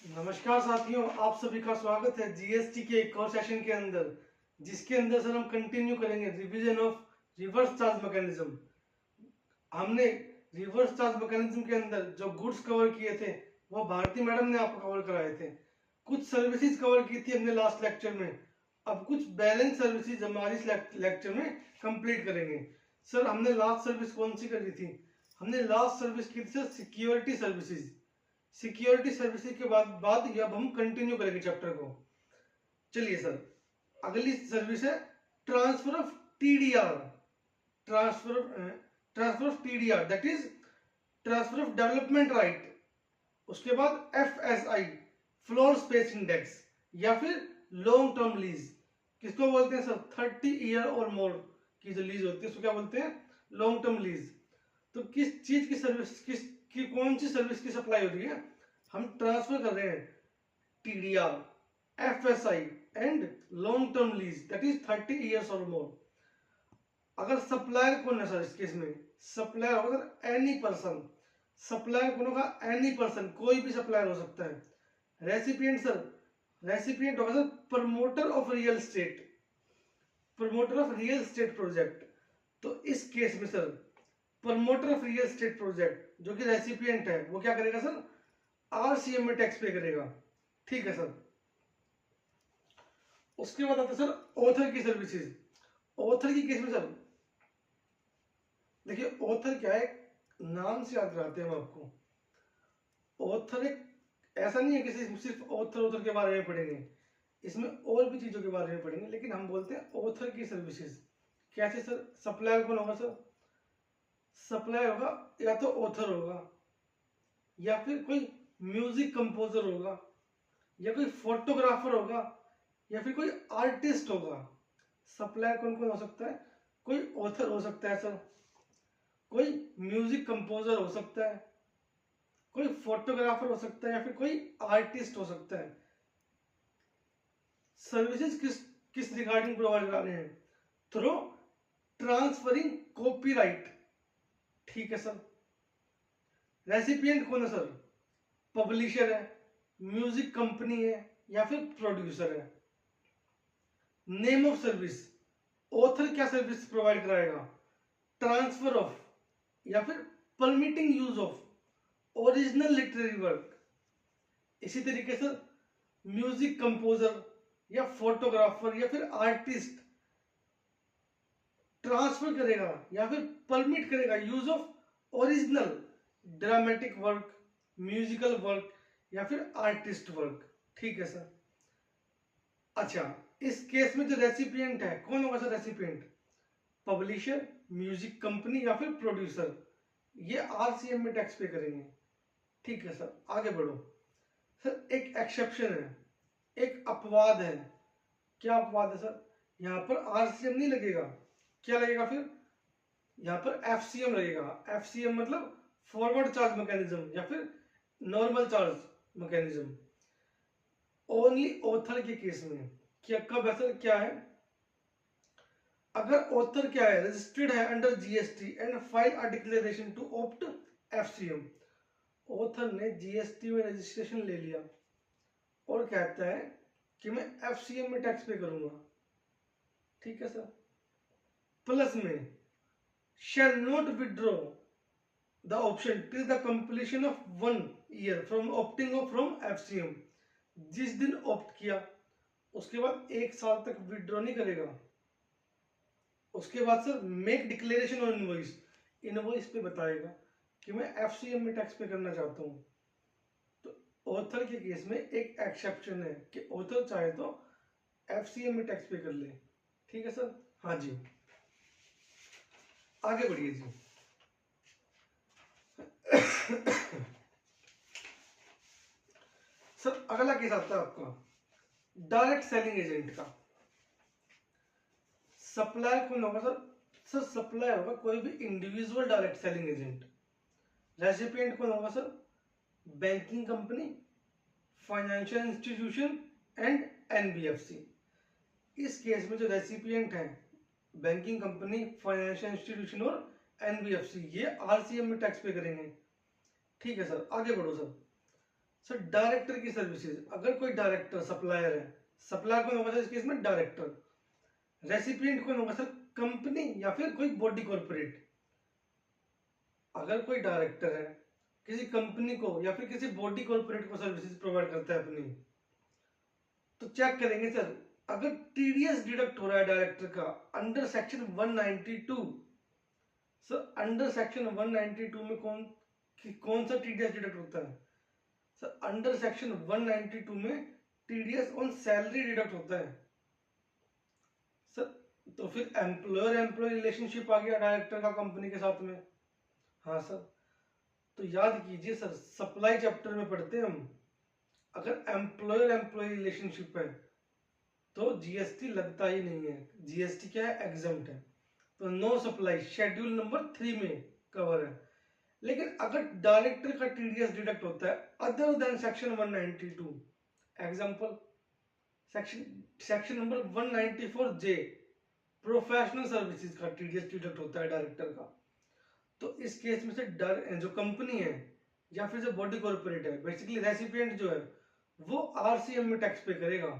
नमस्कार साथियों, आप सभी का स्वागत है जीएसटी के एक और सेशन के अंदर, जिसके अंदर सर हम कंटिन्यू करेंगे revision of reverse charge mechanism. हमने रिवर्स चार्ज मैकेनिज्म के अंदर जो गुड्स कवर किए थे वो भारती मैडम ने आपको कवर कराए थे। कुछ सर्विसेज कवर की थी हमने लास्ट लेक्चर में। अब कुछ बैलेंस सर्विसेज हमारी लेक्चर में कंप्लीट करेंगे। सर हमने लास्ट सर्विस कौन सी करी थी? हमने लास्ट सर्विस की थी sir security services. Security services के बाद अब हम कंटिन्यू करेंगे चैप्टर को। चलिए सर, अगली सर्विस है transfer of TDR. Transfer transfer of TDR that is transfer of development right. उसके बाद एफएसआई फ्लोर स्पेस इंडेक्स या फिर लॉन्ग टर्म लीज। किसको बोलते हैं सर? 30 ईयर और मोर की जो लीज होती है उसको क्या बोलते हैं? Long term lease. तो किस चीज की सर्विस, की कौन सी सर्विस की सप्लाई हो रही है? हम ट्रांसफर कर रहे हैं TDR, FSI and long term lease that is 30 years और मोर। अगर सप्लायर कौन है सर इस केस में? सप्लायर होगा सर एनी पर्सन। सप्लायर कौन होगा? एनी पर्सन, कोई भी सप्लायर हो सकता है। रेसिपिएंट सर, रेसिपिएंट होगा sir promoter of real estate, promoter of real estate project. तो इस केस में sir promoter of real estate project जो कि रेसिपिएंट है वो क्या करेगा सर? आरसीएम में टैक्स पे करेगा। ठीक है सर। उसके बाद आता है सर ऑथर की सर्विसेज। ऑथर की केस में सर देखिए ऑथर क्या है, नाम से याद कराते हैं हम आपको। ऑथर एक ऐसा नहीं है कि सिर्फ ऑथर के बारे में पढ़ेंगे, इसमें और भी चीजों के बारे में पढ़ेंगे, लेकिन हम बोलते हैं ऑथर की सर्विसेज। कैसे सर? सप्लायर कौन होगा सर? सप्लायर होगा या तो ऑथर होगा, या फिर कोई म्यूजिक कंपोजर होगा, या कोई फोटोग्राफर होगा, या फिर कोई आर्टिस्ट होगा। सप्लायर कौन कौन हो सकता है? कोई ऑथर हो सकता है सर, कोई म्यूजिक कंपोजर हो सकता है, कोई फोटोग्राफर हो सकता है, या फिर कोई आर्टिस्ट हो सकता है। सर्विसेज किस किस रिगार्डिंग प्रोवाइड कर रहे हैं? Through transferring copyright. ठीक है सर। रेसिपिएंट कौन है सर? पब्लिशर है, म्यूजिक कंपनी है, या फिर प्रोड्यूसर है। नेम ऑफ सर्विस, ऑथर क्या सर्विस प्रोवाइड कराएगा? ट्रांसफर ऑफ या फिर permitting use of original literary work. इसी तरीके से म्यूजिक कंपोजर या फोटोग्राफर या फिर आर्टिस्ट ट्रांसफर करेगा या फिर परमिट करेगा use of original dramatic work, musical work या फिर आर्टिस्ट वर्क। ठीक है सर। अच्छा, इस केस में जो रेसिपिएंट है कौन होगा sir? Recipient publisher, music company या फिर प्रोड्यूसर। ये आरसीएम में टैक्स पे करेंगे। ठीक है सर, आगे बढ़ो। सर एक एक्सेप्शन है, एक अपवाद है। क्या अपवाद है सर? यहां पर आरसीएम नहीं लगेगा। क्या लगेगा फिर? यहां पर एफसीएम लगेगा। एफसीएम मतलब फॉरवर्ड चार्ज मैकेनिज्म या फिर normal charge mechanism. Only author के केस में। क्या कब है सर? क्या है? अगर ऑथर क्या है? रजिस्टर्ड है under GST and file a declaration to opt FCM. Author ने जीएसटी में रजिस्ट्रेशन ले लिया और कहता है कि मैं एफसीएम में टैक्स पे करूंगा। ठीक है सर। प्लस में shall not withdraw the option till the completion of 1 year from opting off from FCM। जिस दिन ऑप्ट किया उसके बाद 1 साल तक विड्रॉ नहीं करेगा। उसके बाद sir make declaration on invoice, invoice पे बताएगा कि मैं एफसीएम में टैक्स पे करना चाहता हूँ। तो ऑथर के केस में एक एक्सेप्शन है कि ऑथर चाहे तो एफसीएम में टैक्स पे कर ले। ठीक है सर। हाँ जी, आगे बढ़िए जी। सर अगला केस आता है आपका डायरेक्ट सेलिंग एजेंट का। सप्लायर कौन होगा सर? सर सप्लायर होगा कोई भी individual direct selling agent. Recipient कौन होगा sir? Banking company, financial institution and NBFC. इस केस में जो रेसिपिएंट है बैंकिंग कंपनी, फाइनेंशियल इंस्टीट्यूशन और एनबीएफसी, ये आरसीएम में टैक्स पे करेंगे। ठीक है सर, आगे बढ़ो सर। सर डायरेक्टर की सर्विसेज, अगर कोई डायरेक्टर सप्लायर है, सप्लायर कौन होगा सर इस केस में? डायरेक्टर। रेसिपिएंट कौन होगा सर? कंपनी या फिर कोई बॉडी कॉर्पोरेट। अगर कोई डायरेक्टर है, किसी कंपनी को या फिर किसी बॉडी कॉर्पोरेट को सर्विसेज प्रोवाइड करता है अपनी, तो चेक करेंगे सर, अगर टीडीएस डिडक्ट हो रहा है डायरेक्टर का under section 192, sir under section 192 में कौन सा टीडीएस डिडक्ट होता है? सर अंडर सेक्शन 192 में टीडीएस ऑन सैलरी डिडक्ट होता है सर। तो फिर एम्प्लॉयर एम्प्लॉय रिलेशनशिप आ गया डायरेक्टर का कंपनी के साथ में। हाँ सर, तो याद कीजिए सर, सप्लाई चैप्टर में पढ़ते हैं हम, अगर एम्प्लॉयर एम्प्लॉय रिलेशनशिप है तो जीएसटी लगता ही नहीं है। जीएसटी क्या है? एग्जम्प्ट है। तो नो सप्लाई शेड्यूल नंबर 3 में कवर है। लेकिन अगर डायरेक्टर का टीडीएस डिडक्ट होता है other than section 192, example section number 194 जे, प्रोफेशनल सर्विसेज का टीडीएस डिडक्ट होता है डायरेक्टर का, तो इस केस में से जो कंपनी है या फिर जो बॉडी कॉर्पोरेट है, बेसिकली रेसिपिएंट जो है, वो आरसीएम में टैक्स पे करेगा।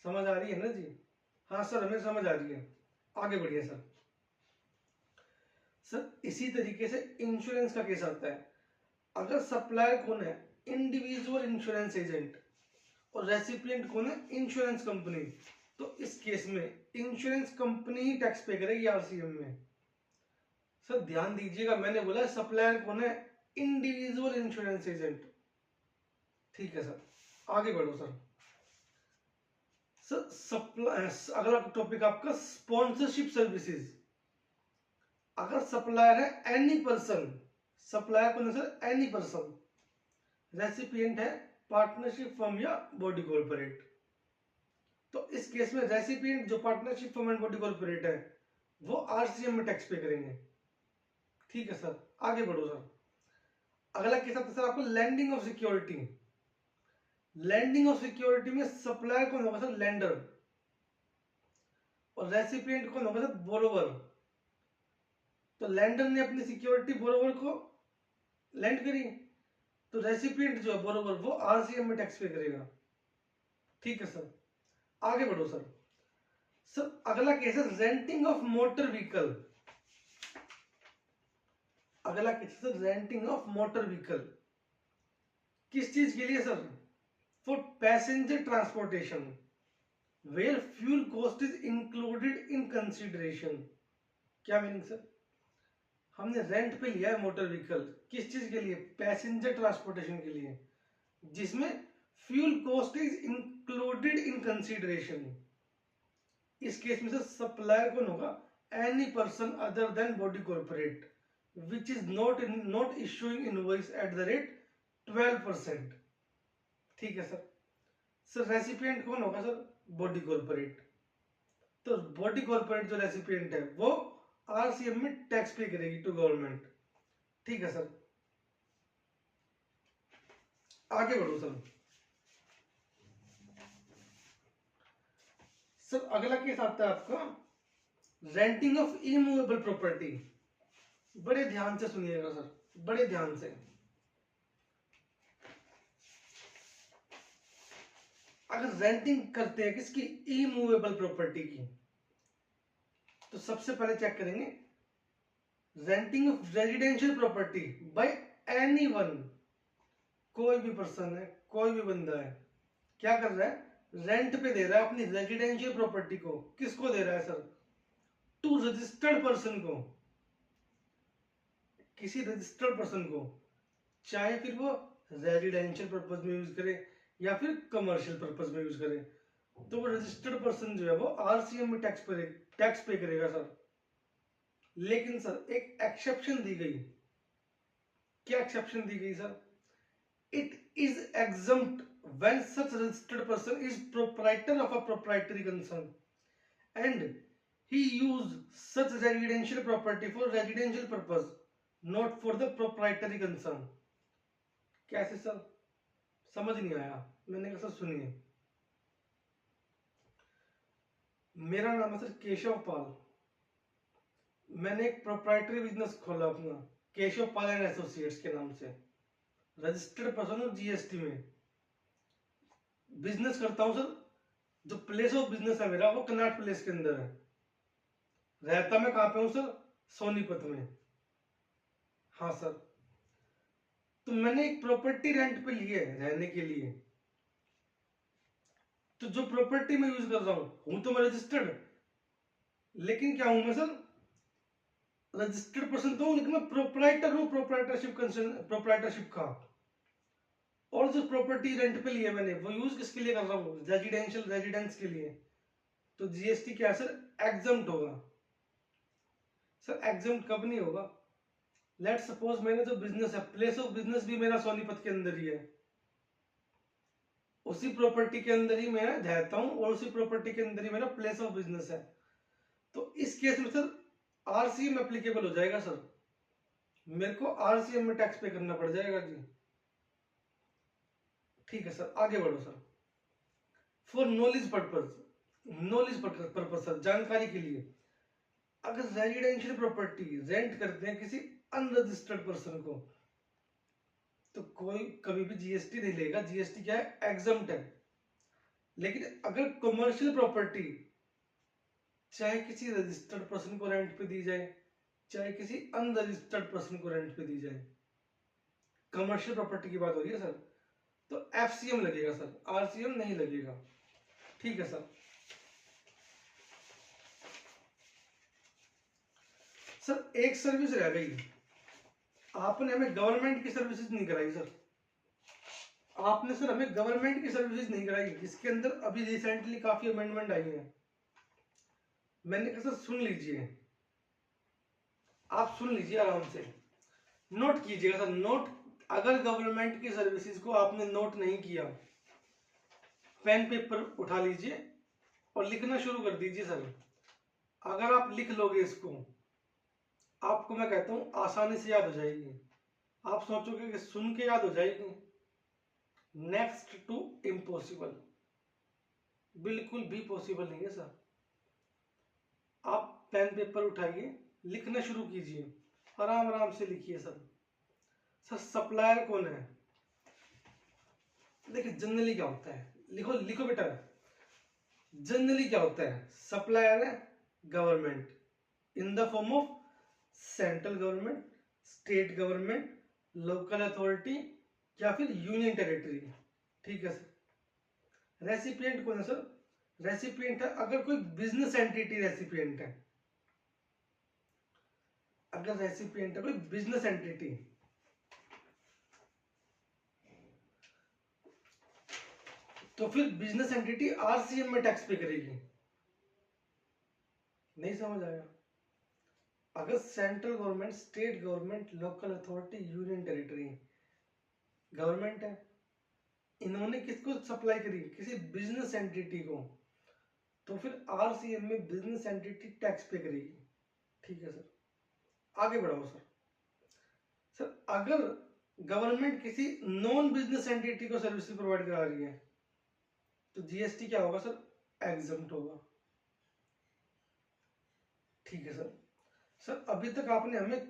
समझ आ रही है ना जी? हाँ सर, हमें समझ आ रही है। आगे बढ़िए सर। सर इसी तरीके से इंश्योरेंस का केस आता है। अगर सप्लायर कौन है? इंडिविजुअल इंश्योरेंस एजेंट, और रेसिपिएंट कौन है? इंश्योरेंस कंपनी, तो इस केस में इंश्योरेंस कंपनी ही टैक्स पे करेगी आरसीएम में। सर ध्यान दीजिएगा, मैंने बोला सप्लायर कौन है? Individual insurance agent. ठीक है सर, आगे बढ़ो सर। सर अगला टॉपिक आपका स्पॉन्सरशिप सर्विसेज। अगर सप्लायर है एनी पर्सन, सप्लायर कौन है सर? एनी पर्सन, रेसिपिएंट है पार्टनरशिप फर्म या बॉडी कॉर्पोरेट, तो इस केस में रेसिपिएंट जो partnership firm and body corporate है वो आरसीएम में टैक्स पे करेंगे। ठीक है सर, आगे बढ़ो सर। अगला केस आता है सर आपको landing of security. Landing of security में सप्लायर कौन होगा सर? लैंडर, और रेसिपिएंट कौन होगा सर? बोरोवर। तो लैंडर ने अपनी सिक्योरिटी बोरोवर को लैंड करी, तो रेसिपिएंट जो है बोरोवर, वो आरसीएम में टैक्स पे करेगा। ठीक है सर, आगे बढ़ो सर। सर अगला केस है रेंटिंग ऑफ मोटर व्हीकल। अगला केस है रेंटिंग ऑफ मोटर व्हीकल, किस चीज के लिए sir? For passenger transportation where fuel cost is included in consideration. क्या मीनिंग सर? हमने रेंट पे लिया है मोटर व्हीकल, किस चीज के लिए? पैसेंजर ट्रांसपोर्टेशन के लिए, जिसमें fuel cost is included in consideration. इस केस में से सप्लायर कौन होगा? Any person other then body corporate which is not issuing invoice at the rate 12%। ठीक है सर। सर रेसिपिएंट कौन होगा सर? Body corporate. तो बॉडी कॉर्पोरेट जो रेसिपिएंट है वो आरसीएम में टैक्स पे करेगी टू गवर्नमेंट। ठीक है सर, आगे बढ़ो सर। सर अगला केस आता है आपका रेंटिंग ऑफ इमूवेबल प्रॉपर्टी। बड़े ध्यान से सुनिएगा सर, बड़े ध्यान से। अगर रेंटिंग करते हैं किसकी? इमूवेबल प्रॉपर्टी की, तो सबसे पहले चेक करेंगे renting of residential property bye anyone. कोई भी पर्सन है, कोई भी बंदा है, क्या कर रहा है? रेंट पे दे रहा है अपनी रेजिडेंशियल प्रॉपर्टी को। किसको दे रहा है सर? टू रजिस्टर्ड पर्सन को, किसी रजिस्टर्ड पर्सन को, चाहे फिर वो रेजिडेंशियल पर्पज में यूज करे या फिर कमर्शियल पर्पज में यूज करे, तो वो रजिस्टर्ड पर्सन जो है वो आरसीएम में टैक्स पे करेगा सर। लेकिन सर एक एक्सेप्शन दी गई। क्या एक्सेप्शन दी गई sir? It is exempt when such registered person is proprietor of a proprietary concern and he used such residential property for residential purpose, not for the proprietary concern। कैसे sir? समझ नहीं आया। मैंने कहा sir सुनिए, मेरा नाम है सर केशव पाल, मैंने एक प्रोप्राइटरी बिजनेस खोला अपना केशव पाल एंड एसोसिएट्स के नाम से। रजिस्टर्ड पर्सन हूँ जीएसटी में, बिजनेस करता हूँ सर, जो प्लेस ऑफ बिजनेस है मेरा वो कनॉट प्लेस के अंदर है, रहता मैं कहाँ पे हूँ सर, सोनीपत में। हाँ सर, तो मैंने एक प्रॉपर्टी रेंट पे ली है रहने के लिए, तो जो प्रॉपर्टी मैं यूज कर रहा हूँ तो मैं रजिस्टर्ड, लेकिन क्या हूं मैं सर, रजिस्टर्ड पर्सन तो हूं, लेकिन मैं प्रोपराइटर हूँ, प्रोपराइटरशिप का। और जो प्रॉपर्टी रेंट पे लिया मैंने वो यूज किसके लिए कर रहा हूँ, रेजिडेंशियल रेजिडेंस के लिए, तो जीएसटी क्या है सर, एग्जम्प्ट होगा। सर एग्जम्प्ट कब नहीं होगा, लेट सपोज मैंने जो बिजनेस है, प्लेस ऑफ बिजनेस भी मेरा सोनीपत के अंदर ही है, उसी प्रॉपर्टी के अंदर ही मैं रहता हूँ और उसी प्रॉपर्टी के अंदर ही मेरा प्लेस ऑफ बिजनेस है, तो इस केस में सर आरसीएम एप्लीकेबल हो जाएगा सर, मेरे को आरसीएम में टैक्स पे करना पड़ जाएगा जी। ठीक है सर, आगे बढ़ो sir. For knowledge purpose, knowledge purpose sir, जानकारी के लिए, अगर रेजिडेंशियल प्रॉपर्टी रेंट करते हैं किसी अनरजिस्टर्ड पर्सन को, तो कोई कभी भी जीएसटी नहीं लेगा, जीएसटी क्या है, एग्जम्प्ट है। लेकिन अगर कमर्शियल प्रॉपर्टी चाहे किसी रजिस्टर्ड पर्सन को रेंट पे दी जाए, चाहे किसी अनरजिस्टर्ड पर्सन को रेंट पे दी जाए, कमर्शियल प्रॉपर्टी की बात हो रही है सर, तो एफसीएम लगेगा सर, आरसीएम नहीं लगेगा। ठीक है सर। सर एक सर्विस रह गई, आपने हमें गवर्नमेंट की सर्विसेज नहीं कराई सर, आपने सर हमें गवर्नमेंट की सर्विसेज नहीं कराई, जिसके अंदर अभी रिसेंटली काफी अमेंडमेंट आई है। मैंने कहा सर सुन लीजिए, आप सुन लीजिए आराम से, नोट कीजिएगा सर, नोट, अगर गवर्नमेंट की सर्विसेज को आपने नोट नहीं किया, पेन पेपर उठा लीजिए और लिखना शुरू कर दीजिए सर। अगर आप लिख लोगे इसको, आपको मैं कहता हूं आसानी से याद हो जाएगी, आप सोचोगे कि सुन के याद हो जाएगी, नेक्स्ट टू इम्पॉसिबल, बिल्कुल भी पॉसिबल नहीं है सर। आप पेन पेपर उठाइए, लिखना शुरू कीजिए, आराम आराम से लिखिए सर। सर सप्लायर कौन है, देखिए जनरली क्या होता है, लिखो लिखो बेटा, जनरली क्या होता है, सप्लायर है government in the form of central government, state government, local authority या फिर यूनियन टेरिटरी। ठीक है सर। रेसिपिएंट कौन है सर, रेसिपिएंट है अगर कोई बिजनेस एंटिटी रेसिपिएंट है, अगर रेसिपिएंट है कोई बिजनेस एंटिटी, तो फिर बिजनेस एंटिटी आरसीएम में टैक्स पे करेगी। नहीं समझ आया, अगर central government, state government, local authority, union territory government है, इन्होंने किसको सप्लाई करी, किसी बिजनेस एंटिटी को, तो फिर आरसीएम में बिजनेस एंटिटी टैक्स पे करेगी। ठीक है सर, आगे बढ़ाओ सर। सर अगर गवर्नमेंट किसी नॉन बिजनेस एंटिटी को सर्विस प्रोवाइड करा रही है, तो जीएसटी क्या होगा सर, एग्जम्प्ट होगा। ठीक है सर। सर अभी तक आपने हमें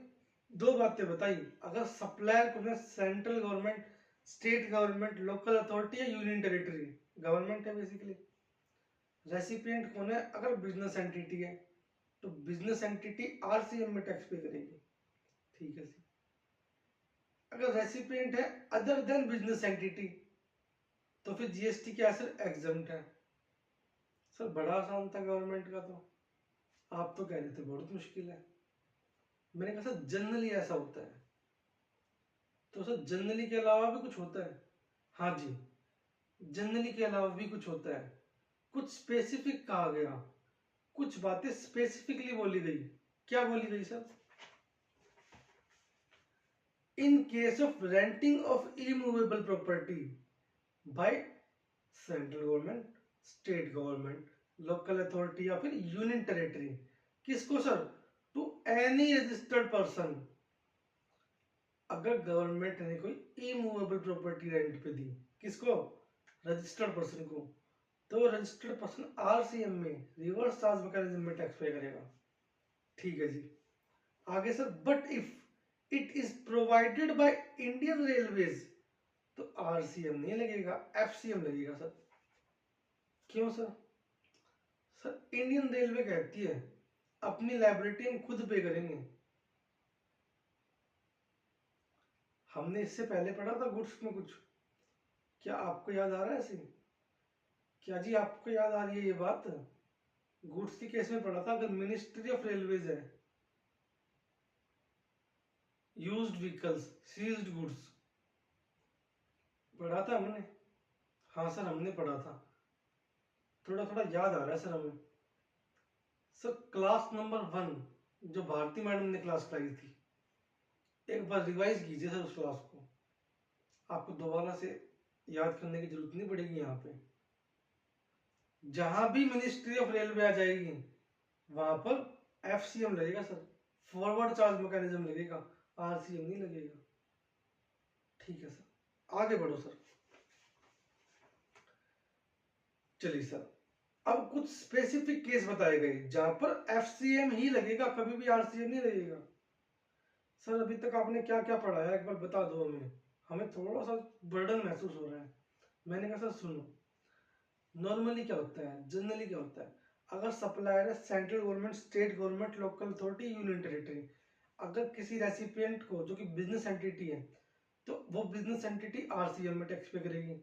दो बातें बताई, अगर सप्लायर को है central government, state government, local authority या यूनियन टेरिटरी, गवर्नमेंट है बेसिकली। रेसिपिएंट कौन है, अगर बिजनेस एंटिटी है तो बिजनेस एंटिटी आरसीएम में टैक्स पे करेगी। ठीक है सर। अगर रेसिपिएंट है अदर देन बिजनेस एंटिटी, तो फिर जीएसटी क्या है सर, एग्जम्प्ट है। सर बड़ा आसान था गवर्नमेंट का, तो आप तो कह रहे थे बहुत मुश्किल है। मैंने कहा सर जनरली ऐसा होता है, तो सर जनरली के अलावा भी कुछ होता है। हाँ जी, जनरली के अलावा भी कुछ होता है, कुछ स्पेसिफिक कहा गया, कुछ बातें स्पेसिफिकली बोली गई। क्या बोली गई sir, in case of renting of immovable property by central government, state government, local authority या फिर यूनियन टेरिटरी, किसको sir, to any registered person, अगर गवर्नमेंट ने कोई इमूवेबल प्रॉपर्टी रेंट पे दी, किसको, रजिस्टर्ड पर्सन को, तो रजिस्टर्ड पर्सन आरसीएम में रिवर्स चार्ज मैकेनिज्म में टैक्स पे करेगा। ठीक है जी, आगे sir, but if it is provided by Indian railways तो आरसीएम नहीं लगेगा, एफसीएम लगेगा सर। क्यों सर? सर इंडियन रेलवे कहती है अपनी लाइबिलिटी हम खुद पे करेंगे। हमने इससे पहले पढ़ा था गुड्स में कुछ, क्या आपको याद आ रहा है ऐसे? क्या जी आपको याद आ रही है ये बात? गुड्स के केस में पढ़ा था, अगर मिनिस्ट्री ऑफ रेलवेज है, यूज्ड व्हीकल्स, सीज्ड गुड्स, पढ़ा था हमने। हाँ सर हमने पढ़ा था, थोड़ा थोड़ा याद आ रहा है सर हमें। सर क्लास नंबर 1 जो भारती मैडम ने क्लास कराई थी, एक बार रिवाइज कीजिए सर उस क्लास को, आपको दोबारा से याद करने की जरूरत नहीं पड़ेगी। यहाँ पे जहां भी मिनिस्ट्री ऑफ रेलवे आ जाएगी वहां पर एफसीएम लगेगा सर, फॉरवर्ड चार्ज मैकेनिज्म लगेगा, आरसीएम नहीं लगेगा। ठीक है सर, आगे बढ़ो सर। चलिए सर, अब कुछ स्पेसिफिक केस बताए गए जहां पर एफसीएम ही लगेगा, कभी भी आरसीएम नहीं लगेगा। सर अभी तक आपने क्या क्या पढ़ा है एक बार बता दो हमें, हमें थोड़ा सा बर्डन महसूस हो रहा है। मैंने कहा सर सुनो, नॉर्मली क्या होता है, जनरली क्या होता है, अगर सप्लायर है central government, state government, local authority, union territory, अगर किसी रेसिपिएंट को जो कि बिजनेस एंटिटी है तो वो बिजनेस एंटिटी आरसीएम में टैक्स पे करेगी,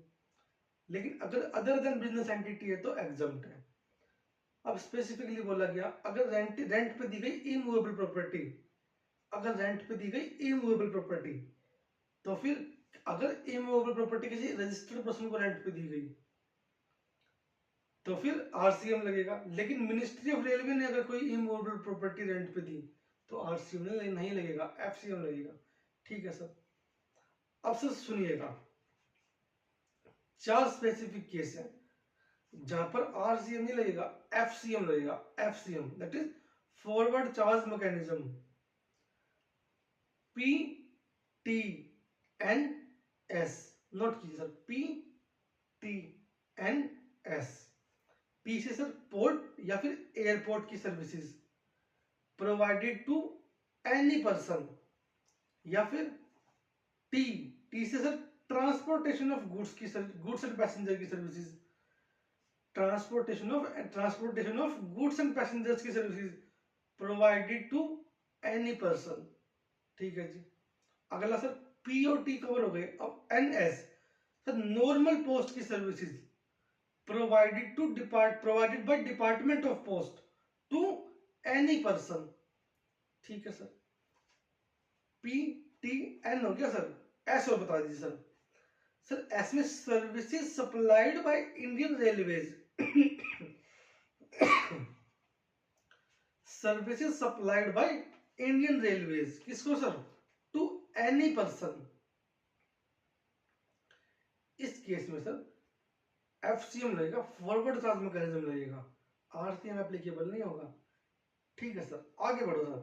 लेकिन अगर अदर देन बिजनेस एंटिटी है तो एग्जम्प्ट है। अब स्पेसिफिकली बोला गया, अगर रेंट पे दी गई इमूवेबल प्रॉपर्टी, अगर रेंट पे दी गई इमूवेबल प्रॉपर्टी, तो फिर अगर इमूवेबल प्रॉपर्टी किसी रजिस्टर्ड पर्सन को रेंट पे दी गई तो फिर आरसीएम लगेगा। लेकिन मिनिस्ट्री ऑफ रेलवे ने अगर कोई इमूवेबल प्रॉपर्टी रेंट पे दी तो आरसीएम नहीं लगेगा, एफसीएम लगेगा। ठीक है सर। अब सर सुनिएगा, 4 स्पेसिफिक केस है जहां पर आरसीएम नहीं लगेगा, एफसीएम लगेगा। FCM that is forward charge mechanism, P T N S, note कीजिए sir, P T N S. P से सर पोर्ट या फिर एयरपोर्ट की services provided to any person, या फिर टी, टी से सर ट्रांसपोर्टेशन ऑफ गुड्स की, goods and passenger की services, transportation of goods and passengers की services provided to any person. ठीक है जी। अगला सर पी और टी कवर हो गए। अब एनएस सर नॉर्मल पोस्ट की services provided by department of post to any person. ठीक है सर, पी टी एन हो गया सर। एस और बता दीजिए सर। सर एस में services supplied by Indian railways, services supplied by Indian railways, किसको सर? To any person. इस केस में सर एफसीएम लगेगा, फॉरवर्ड चार्ज मैकेनिज्म लगेगा, आरसीएम एप्लीकेबल नहीं होगा। ठीक है सर, आगे बढ़ो सर।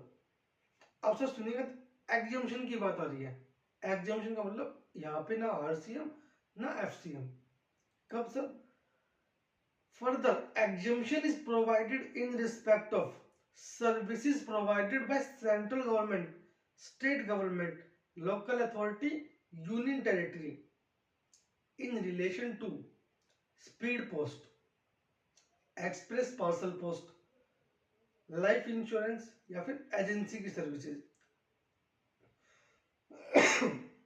अब सर सुनिएगा, एग्जम्पशन की बात आ रही है। एग्जम्पशन का मतलब यहाँ पे ना आरसीएम ना एफसीएम। कब sir? Further exemption is provided in respect of services provided by central government, state government, local authority, union territory in relation to speed post, express parcel post, life insurance या फिर agency की services,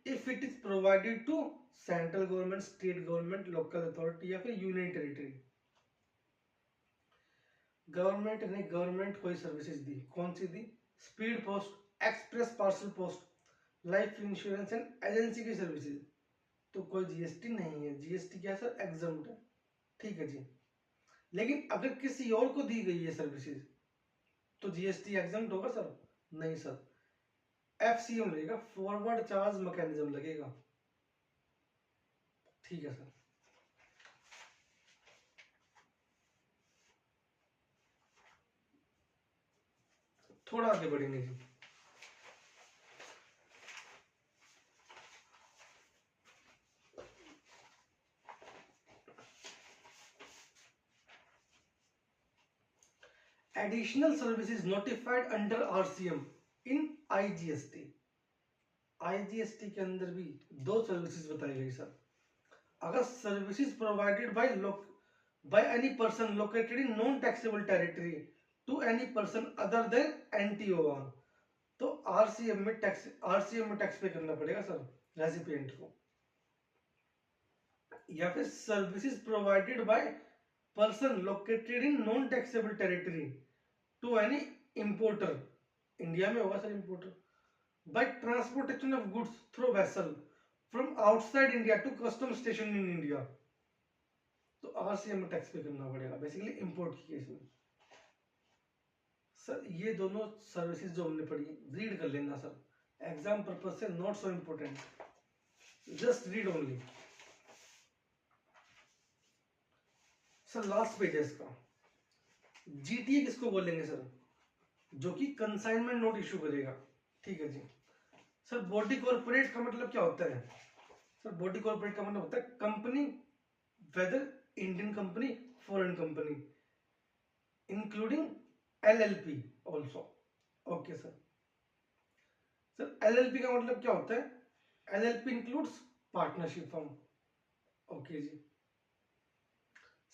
if it is provided to central government, state government, local authority या फिर union territory. Government ने government कोई services दी, कौन सी दी? Speed post, express parcel post, life insurance and agency की सर्विसेज, तो कोई जीएसटी नहीं है। जीएसटी क्या सर? एग्जम्प्ट है। ठीक है जी। लेकिन अगर किसी और को दी गई है सर्विसेज तो जीएसटी एग्जम्प्ट होगा सर? नहीं सर, एफसीएम लगेगा, फॉरवर्ड चार्ज मैकेनिज्म लगेगा। ठीक है सर। थोड़ा आगे बढ़ेंगे जी। Additional services notified under RCM in IGST. IGST के अंदर भी 2 सर्विसेज बताई गई सर। अगर services provided by any person located in non taxable territory to any person other than NTOR, तो आरसीएम में टैक्स पे करना पड़ेगा सर रेसिपिएंट को। या फिर services provided by person located in non taxable territory to any importer, India में होगा sir importer, by transportation of goods through vessel from outside India to custom station in India, तो RCM में tax pay करना पड़ेगा basically import की case में। Sir ये दोनों सर्विसेज जो हमने पढ़ी रीड कर लेना सर, एग्जाम पर्पज से not so important, just read only. Sir last page है इसका, जीटीए किसको बोलेंगे सर, जो कि कंसाइनमेंट नोट इशू करेगा, ठीक है जी। सर बॉडी कॉर्पोरेट का मतलब क्या होता है, सर बॉडी कॉर्पोरेट का मतलब होता है company, whether Indian company foreign company, including LLP also, okay sir. Sir LLP का मतलब क्या होता है, LLP includes partnership firm, okay जी।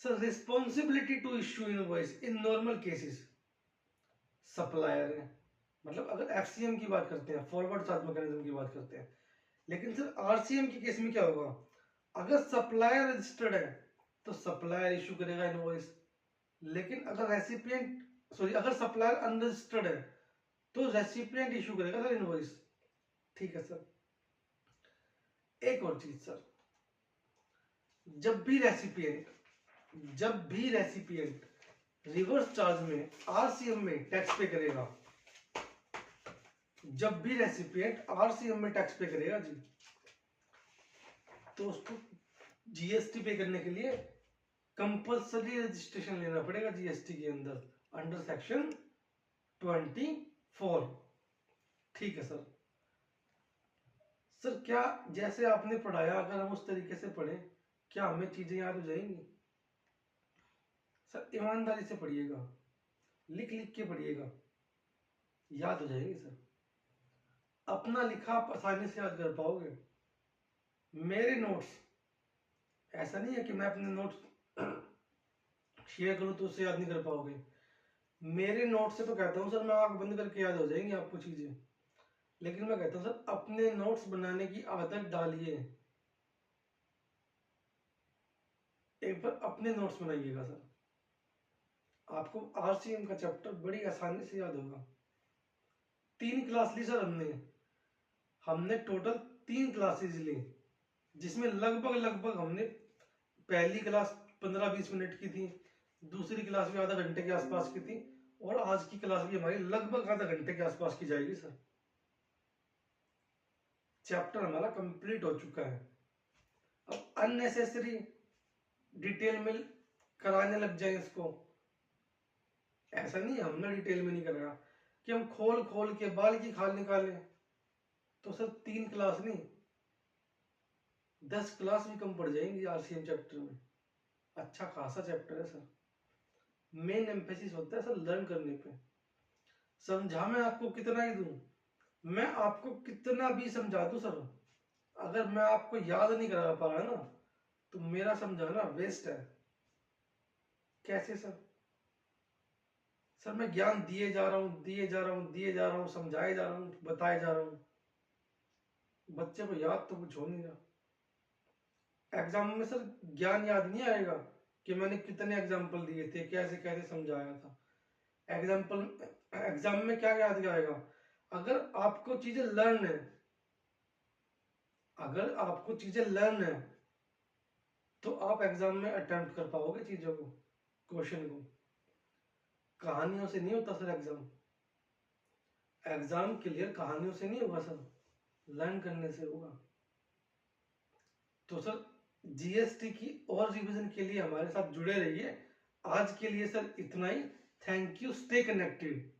Sir responsibility to issue invoice in normal cases, supplier है, मतलब अगर एफसीएम की बात करते हैं, फॉरवर्ड चार्ज मैकेनिज्म की बात करते हैं, लेकिन सर आरसीएम के केस में क्या होगा, अगर सप्लायर रजिस्टर्ड है तो सप्लायर इशू करेगा इनवॉइस, लेकिन अगर अगर सप्लायर अनरजिस्टर्ड है तो रेसिपिएंट इशू करेगा सर इनवॉइस, ठीक है सर। एक और चीज सर, जब भी रेसिपिएंट रिवर्स चार्ज में आरसीएम में टैक्स पे करेगा, जब भी रेसिपिएंट आरसीएम में टैक्स पे करेगा जी, तो उसको जीएसटी पे करने के लिए कंपल्सरी रजिस्ट्रेशन लेना पड़ेगा जीएसटी के अंदर, अंडर सेक्शन 24, ठीक है सर। सर क्या जैसे आपने पढ़ाया अगर हम उस तरीके से पढ़ें क्या हमें चीजें याद हो जाएंगी? सर ईमानदारी से पढ़िएगा, लिख लिख के पढ़िएगा, याद हो जाएंगे सर। अपना लिखा आप आसानी से याद कर पाओगे। मेरे नोट्स ऐसा नहीं है कि मैं अपने नोट्स शेयर करूं तो उससे याद नहीं कर पाओगे। मेरे नोट से तो कहता हूं सर मैं आंख बंद करके याद हो जाएंगी आपको चीजें, लेकिन मैं कहता हूं सर अपने नोट्स बनाने की आदत डालिए, एक बार अपने नोट्स बनाइएगा सर, आपको आरसीएम का चैप्टर बड़ी आसानी से याद होगा। 3 क्लास ली सर हमने टोटल 3 क्लासेज ली, जिसमें लगभग हमने पहली क्लास 15-20 मिनट की थी, दूसरी क्लास भी आधा घंटे के आसपास की थी, और आज की क्लास भी हमारी लगभग आधा घंटे के आसपास की जाएगी सर। चैप्टर हमारा कंप्लीट हो चुका है। अब अननेसेसरी डिटेल में कराने लग जाए इसको, ऐसा नहीं हमने डिटेल में नहीं कराया कि हम खोल के बाल की खाल निकालें, तो सर 3 क्लास नहीं 10 क्लास भी कम पड़ जाएंगी आरसीएम चैप्टर में। अच्छा खासा चैप्टर है सर, मेन एम्फेसिस होता है सर लर्न करने पे। समझा मैं आपको कितना ही दूं, मैं आपको कितना भी समझा दूं सर, अगर मैं आपको याद नहीं करा पा रहा ना तो मेरा समझाना वेस्ट है। कैसे सर? सर मैं ज्ञान दिए जा रहा हूं, समझाए जा रहा हूं, बताए जा रहा हूं, बच्चे को याद तो कुछ हो नहीं रहा। एग्जाम में सर ज्ञान याद नहीं आएगा कि मैंने कितने एग्जाम्पल दिए थे, कैसे कैसे समझाया था। एग्जाम में क्या याद आएगा? अगर आपको चीजें लर्न है तो आप एग्जाम में अटेम्प्ट कर पाओगे चीजों को, क्वेश्चन को। कहानियों से नहीं होता सर एग्जाम क्लियर कहानियों से नहीं होगा सर, लर्न करने से होगा। तो सर जीएसटी की और रिवीजन के लिए हमारे साथ जुड़े रहिए। आज के लिए सर इतना ही। Thank you, stay connected.